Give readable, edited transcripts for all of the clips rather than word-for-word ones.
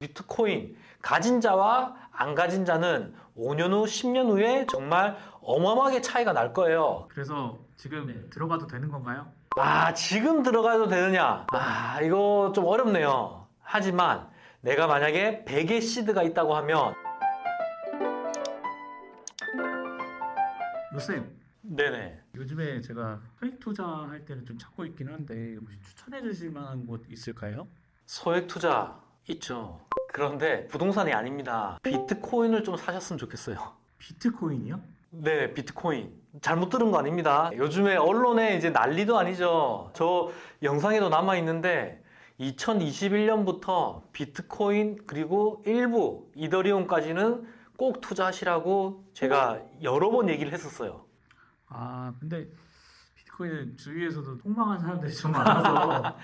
비트코인 가진 자와 안 가진 자는 5년 후, 10년 후에 정말 어마어마하게 차이가 날 거예요. 그래서 지금 들어가도 되는 건가요? 지금 들어가도 되느냐? 이거 좀 어렵네요. 하지만 내가 만약에 100의 시드가 있다고 하면 루쌤, 네네. 요즘에 제가 소액 투자할 때는 좀 찾고 있긴 한데 혹시 추천해 주실 만한 곳 있을까요? 소액 투자 있죠. 그런데 부동산이 아닙니다. 비트코인을 좀 사셨으면 좋겠어요. 비트코인이요? 네, 비트코인. 잘못 들은 거 아닙니다. 요즘에 언론에 이제 난리도 아니죠. 저 영상에도 남아 있는데 2021년부터 비트코인 그리고 일부 이더리움까지는 꼭 투자하시라고 제가 여러 번 얘기를 했었어요. 근데 비트코인은 주위에서도 폭망한 사람들이 좀 많아서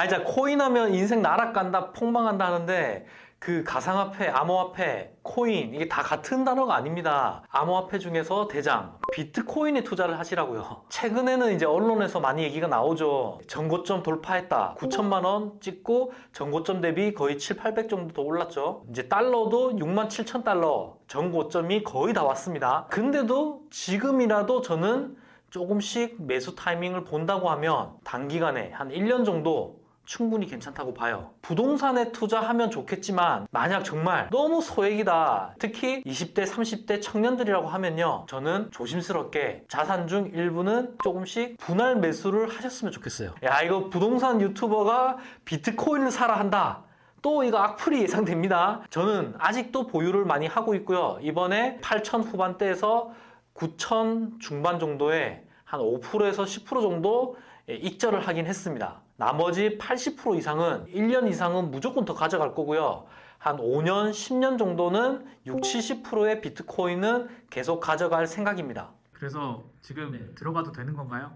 자, 코인 하면 인생 나락간다, 폭망한다 하는데 그 가상화폐, 암호화폐, 코인 이게 다 같은 단어가 아닙니다. 암호화폐 중에서 대장 비트코인에 투자를 하시라고요. 최근에는 이제 언론에서 많이 얘기가 나오죠. 전고점 돌파했다. 9천만 원 찍고 전고점 대비 거의 7, 800 정도 더 올랐죠. 이제 달러도 6만 7천 달러 전고점이 거의 다 왔습니다. 근데도 지금이라도 저는 조금씩 매수 타이밍을 본다고 하면 단기간에 한 1년 정도 충분히 괜찮다고 봐요. 부동산에 투자하면 좋겠지만 만약 정말 너무 소액이다, 특히 20대 30대 청년들이라고 하면요, 저는 조심스럽게 자산 중 일부는 조금씩 분할 매수를 하셨으면 좋겠어요. 이거 부동산 유튜버가 비트코인을 사라 한다, 또 이거 악플이 예상됩니다. 저는 아직도 보유를 많이 하고 있고요. 이번에 8천 후반대에서 9천 중반 정도에 한 5%에서 10% 정도 익절을 하긴 했습니다. 나머지 80% 이상은 1년 이상은 무조건 더 가져갈 거고요. 한 5년, 10년 정도는 60, 70%의 비트코인은 계속 가져갈 생각입니다. 그래서 지금 들어가도 되는 건가요?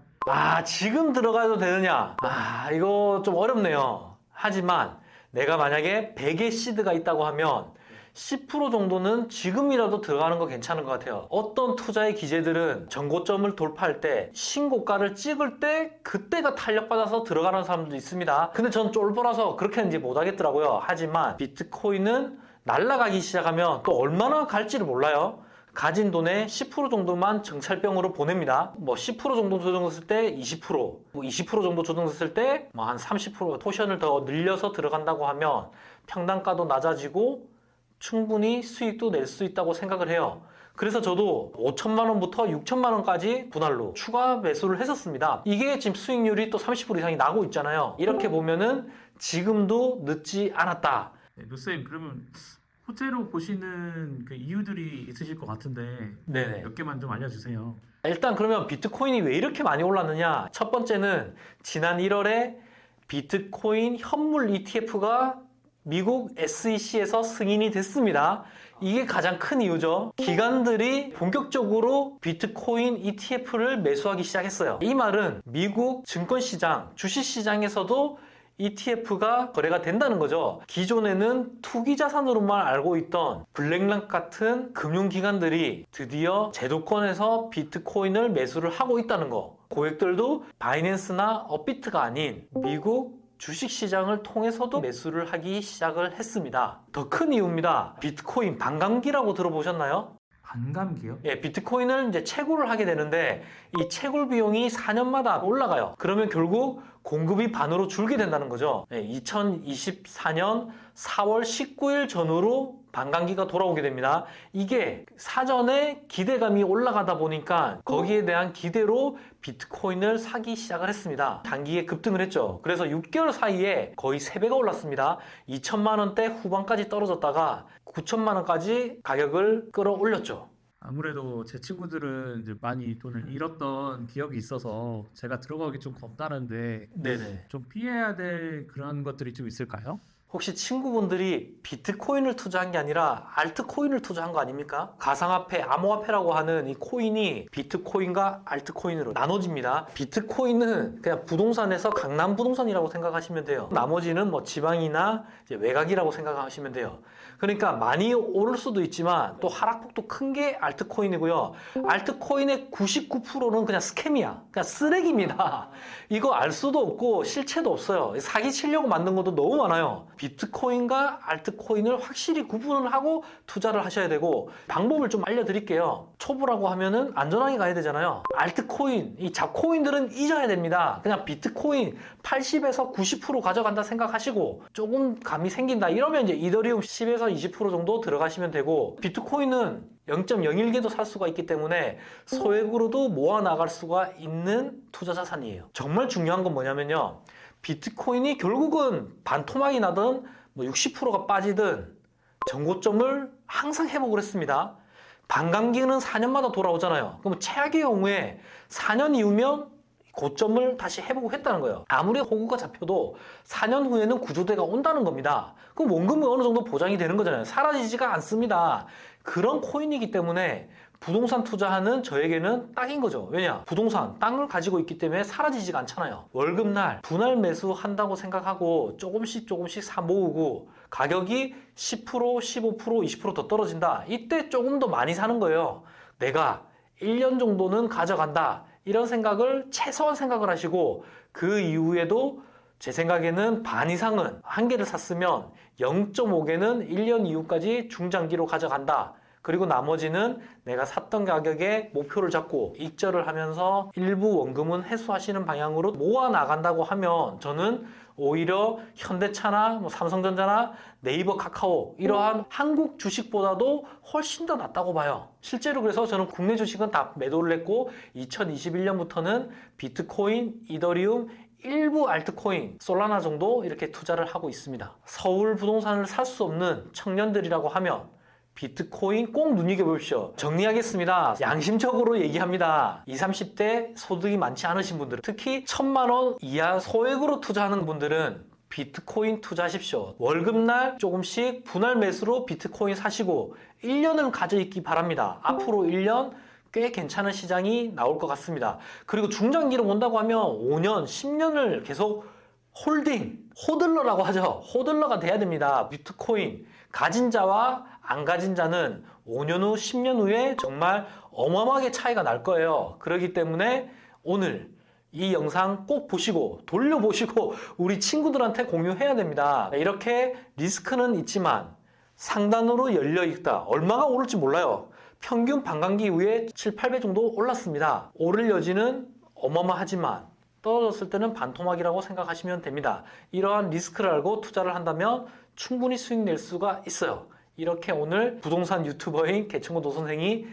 지금 들어가도 되느냐? 이거 좀 어렵네요. 하지만 내가 만약에 100의 시드가 있다고 하면 10% 정도는 지금이라도 들어가는 거 괜찮은 것 같아요. 어떤 투자의 기재들은 전고점을 돌파할 때 신고가를 찍을 때 그때가 탄력받아서 들어가는 사람도 있습니다. 근데 전 쫄보라서 그렇게는 이제 못하겠더라고요. 하지만 비트코인은 날아가기 시작하면 또 얼마나 갈지를 몰라요. 가진 돈의 10% 정도만 정찰병으로 보냅니다. 10% 정도 조정했을 때 20%, 20% 정도 조정했을 때 한 30% 포션을 더 늘려서 들어간다고 하면 평단가도 낮아지고 충분히 수익도 낼 수 있다고 생각을 해요. 그래서 저도 5천만 원부터 6천만 원까지 분할로 추가 매수를 했었습니다. 이게 지금 수익률이 또 30% 이상이 나고 있잖아요. 이렇게 보면은 지금도 늦지 않았다. 네, 루쌤, 그러면 호재로 보시는 그 이유들이 있으실 것 같은데 네네. 몇 개만 좀 알려주세요. 일단 그러면 비트코인이 왜 이렇게 많이 올랐느냐? 첫 번째는 지난 1월에 비트코인 현물 ETF가 미국 SEC에서 승인이 됐습니다. 이게 가장 큰 이유죠. 기관들이 본격적으로 비트코인 ETF를 매수하기 시작했어요. 이 말은 미국 증권시장, 주식시장에서도 ETF가 거래가 된다는 거죠. 기존에는 투기자산으로만 알고 있던 블랙락 같은 금융기관들이 드디어 제도권에서 비트코인을 매수를 하고 있다는 거. 고객들도 바이낸스나 업비트가 아닌 미국 주식시장을 통해서도 매수를 하기 시작을 했습니다. 더 큰 이유입니다. 비트코인 반감기라고 들어보셨나요? 반감기요? 비트코인을 이제 채굴을 하게 되는데 이 채굴 비용이 4년마다 올라가요. 그러면 결국 공급이 반으로 줄게 된다는 거죠. 2024년 4월 19일 전후로 반감기가 돌아오게 됩니다. 이게 사전에 기대감이 올라가다 보니까 거기에 대한 기대로 비트코인을 사기 시작을 했습니다. 단기에 급등을 했죠. 그래서 6개월 사이에 거의 3배가 올랐습니다. 2천만 원대 후반까지 떨어졌다가 9천만 원까지 가격을 끌어올렸죠. 아무래도 제 친구들은 이제 많이 돈을 잃었던 기억이 있어서 제가 들어가기 좀 겁나는데 네네. 좀 피해야 될 그런 것들이 좀 있을까요? 혹시 친구분들이 비트코인을 투자한 게 아니라 알트코인을 투자한 거 아닙니까? 가상화폐, 암호화폐라고 하는 이 코인이 비트코인과 알트코인으로 나눠집니다. 비트코인은 그냥 부동산에서 강남 부동산이라고 생각하시면 돼요. 나머지는 지방이나 이제 외곽이라고 생각하시면 돼요. 그러니까 많이 오를 수도 있지만 또 하락폭도 큰 게 알트코인이고요. 알트코인의 99%는 그냥 스캠이야. 그냥 쓰레기입니다. 이거 알 수도 없고 실체도 없어요. 사기 치려고 만든 것도 너무 많아요. 비트코인과 알트코인을 확실히 구분을 하고 투자를 하셔야 되고, 방법을 좀 알려드릴게요. 초보라고 하면은 안전하게 가야 되잖아요. 알트코인, 이 잡코인들은 잊어야 됩니다. 그냥 비트코인 80에서 90% 가져간다 생각하시고 조금 감이 생긴다 이러면 이제 이더리움 10에서 20% 정도 들어가시면 되고, 비트코인은 0.01개도 살 수가 있기 때문에 소액으로도 모아 나갈 수가 있는 투자 자산이에요. 정말 중요한 건 뭐냐면요, 비트코인이 결국은 반토막이 나든 뭐 60%가 빠지든 전고점을 항상 회복을 했습니다. 반감기는 4년마다 돌아오잖아요. 그럼 최악의 경우에 4년 이후면 고점을 다시 회복했다는 거예요. 아무리 호구가 잡혀도 4년 후에는 구조대가 온다는 겁니다. 그럼 원금이 어느 정도 보장이 되는 거잖아요. 사라지지가 않습니다. 그런 코인이기 때문에 부동산 투자하는 저에게는 딱인 거죠. 왜냐? 부동산, 땅을 가지고 있기 때문에 사라지지가 않잖아요. 월급날, 분할 매수한다고 생각하고 조금씩 사 모으고 가격이 10%, 15%, 20%더 떨어진다. 이때 조금 더 많이 사는 거예요. 내가 1년 정도는 가져간다. 이런 생각을 최소한 생각을 하시고, 그 이후에도 제 생각에는 반 이상은 한 개를 샀으면 0.5개는 1년 이후까지 중장기로 가져간다. 그리고 나머지는 내가 샀던 가격에 목표를 잡고 익절을 하면서 일부 원금은 회수하시는 방향으로 모아 나간다고 하면, 저는 오히려 현대차나 뭐 삼성전자나 네이버, 카카오 이러한 한국 주식보다도 훨씬 더 낫다고 봐요. 실제로 그래서 저는 국내 주식은 다 매도를 했고, 2021년부터는 비트코인, 이더리움, 일부 알트코인, 솔라나 정도 이렇게 투자를 하고 있습니다. 서울 부동산을 살 수 없는 청년들이라고 하면 비트코인 꼭 눈여겨보십시오. 정리하겠습니다. 양심적으로 얘기합니다. 20, 30대 소득이 많지 않으신 분들, 특히 1,000만 원 이하 소액으로 투자하는 분들은 비트코인 투자하십시오. 월급날 조금씩 분할 매수로 비트코인 사시고 1년은 가져있기 바랍니다. 앞으로 1년 꽤 괜찮은 시장이 나올 것 같습니다. 그리고 중장기로 본다고 하면 5년, 10년을 계속 호들러라고 하죠. 호들러가 돼야 됩니다. 비트코인 가진 자와 안 가진 자는 5년 후, 10년 후에 정말 어마어마하게 차이가 날 거예요. 그렇기 때문에 오늘 이 영상 꼭 보시고 돌려보시고 우리 친구들한테 공유해야 됩니다. 이렇게 리스크는 있지만 상단으로 열려 있다. 얼마가 오를지 몰라요. 평균 반감기 이후에 7, 8배 정도 올랐습니다. 오를 여지는 어마어마하지만 떨어졌을 때는 반토막이라고 생각하시면 됩니다. 이러한 리스크를 알고 투자를 한다면 충분히 수익 낼 수가 있어요. 이렇게 오늘 부동산 유튜버인 개청고 노선생이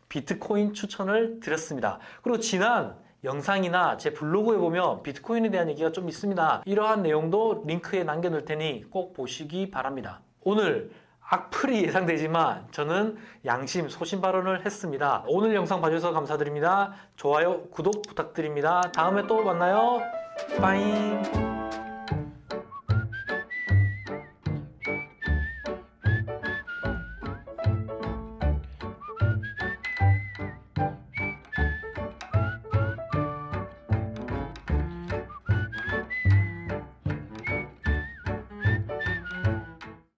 비트코인 추천을 드렸습니다. 그리고 지난 영상이나 제 블로그에 보면 비트코인에 대한 얘기가 좀 있습니다. 이러한 내용도 링크에 남겨놓을 테니 꼭 보시기 바랍니다. 오늘 악플이 예상되지만 저는 양심, 소신 발언을 했습니다. 오늘 영상 봐주셔서 감사드립니다. 좋아요, 구독 부탁드립니다. 다음에 또 만나요. 빠잉.